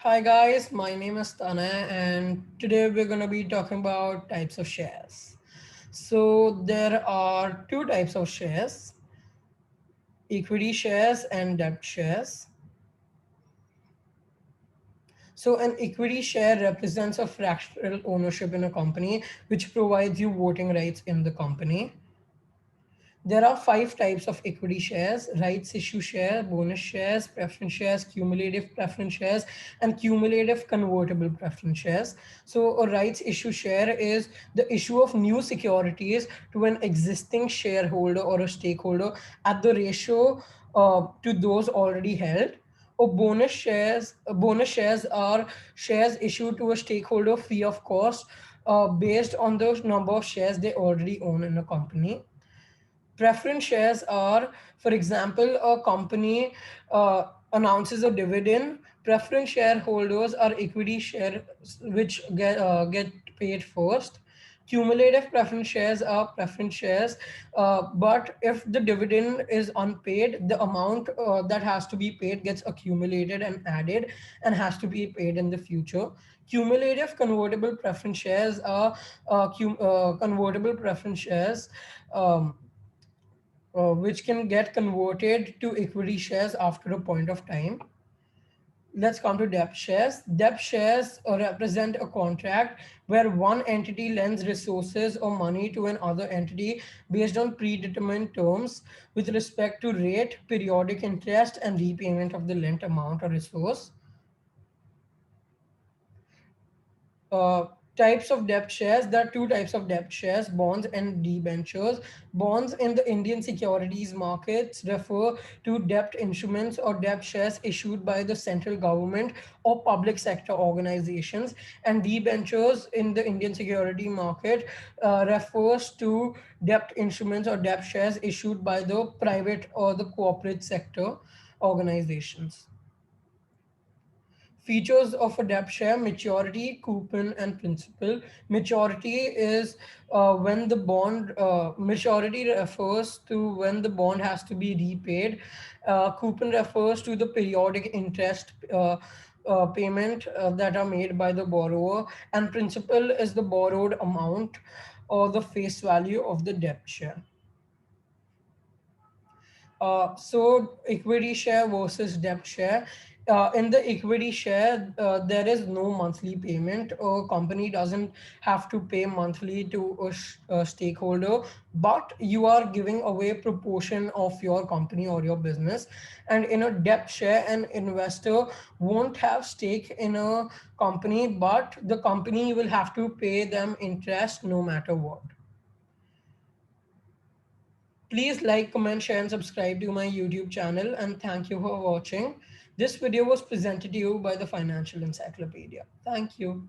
Hi guys, my name is Tana and today we're going to be talking about types of shares. So there are two types of shares, equity shares and debt shares. So an equity share represents a fractional ownership in a company which provides you voting rights in the company. There are five types of equity shares: rights issue share, bonus shares, preference shares, cumulative preference shares, and cumulative convertible preference shares. So, a rights issue share is the issue of new securities to an existing shareholder or a stakeholder at the ratio to those already held. Or bonus shares are shares issued to a stakeholder free of cost based on the number of shares they already own in a company. Preference shares are, for example, a company announces a dividend. Preference shareholders are equity shares which get paid first. Cumulative preference shares are preference shares, but if the dividend is unpaid, the amount that has to be paid gets accumulated and added and has to be paid in the future. Cumulative convertible preference shares are convertible preference shares. Which can get converted to equity shares after a point of time. Let's come to debt shares. Debt shares represent a contract where one entity lends resources or money to another entity based on predetermined terms with respect to rate, periodic interest, and repayment of the lent amount or resource. uh, Types of debt shares. There are two types of debt shares: bonds and debentures. Bonds in the Indian securities markets refer to debt instruments or debt shares issued by the central government or public sector organizations, and debentures in the Indian security market refers to debt instruments or debt shares issued by the private or the corporate sector organizations. Features of a debt share: maturity, coupon, and principal. Maturity is when the bond, maturity refers to when the bond has to be repaid. Coupon refers to the periodic interest payment that are made by the borrower, and principal is the borrowed amount or the face value of the debt share. So equity share versus debt share. In the equity share, there is no monthly payment. A company doesn't have to pay monthly to a stakeholder, but you are giving away proportion of your company or your business. And in a debt share, an investor won't have stake in a company, but the company will have to pay them interest no matter what. Please like, comment, share, and subscribe to my YouTube channel. And thank you for watching. This video was presented to you by the Financial Encyclopedia. Thank you.